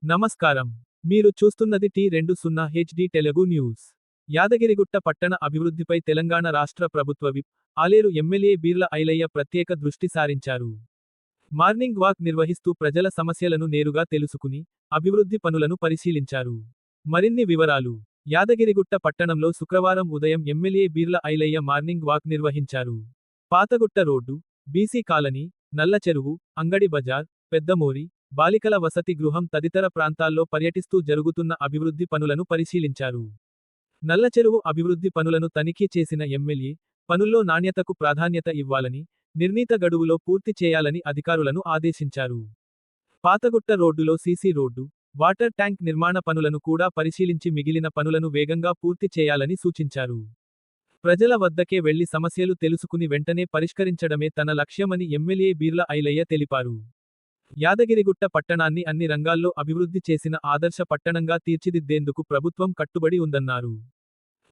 నమస్కారం. మీరు చూస్తున్నది T20 HD Telugu news. Yadagirigutta పట్టణ అభివృద్ధిపై తెలంగాణ రాష్ట్ర ప్రభుత్వ విప్, ఆలేరు ఎమ్మెల్యే బీర్ల ఐలయ్య ప్రత్యేక దృష్టి సారించారు. మార్నింగ్ వాక్ నిర్వహిస్తూ ప్రజల సమస్యలను నేరుగా తెలుసుకుని, అభివృద్ధి పనులను పరిశీలించారు. మరిన్ని వివరాలు. యాదగిరిగుట్ట పట్టణంలో శుక్రవారం ఉదయం MLA Beerla Ailaiah morning walk నిర్వహించారు. పాతగుట్ట రోడ్డు, బీసీ కాలనీ, నల్ల చెరువు, అంగడి బజార్, పెద్దమోరి, బాలికల వసతి గృహం తదితర ప్రాంతాల్లో పర్యటిస్తూ జరుగుతున్న అభివృద్ధి పనులను పరిశీలించారు. నల్లచెరువు అభివృద్ధి పనులను తనిఖీ చేసిన ఎమ్మెల్యే, పనుల్లో నాణ్యతకు ప్రాధాన్యత ఇవ్వాలని, నిర్ణీత గడువులో పూర్తి చేయాలని అధికారులను ఆదేశించారు. పాతగుట్ట రోడ్డులో సీసీ రోడ్డు, వాటర్ ట్యాంక్ నిర్మాణ పనులను కూడా పరిశీలించి మిగిలిన పనులను వేగంగా పూర్తి చేయాలని సూచించారు. ప్రజల వద్దకే వెళ్లి సమస్యలు తెలుసుకుని వెంటనే పరిష్కరించడమే తన లక్ష్యమని ఎమ్మెల్యే బీర్ల ఐలయ్య తెలిపారు. యాదగిరిగుట్ట పట్టణాన్ని అన్ని రంగాల్లో అభివృద్ధి చేసిన ఆదర్శ పట్టణంగా తీర్చిదిద్దేందుకు ప్రభుత్వం కట్టుబడి ఉందన్నారు.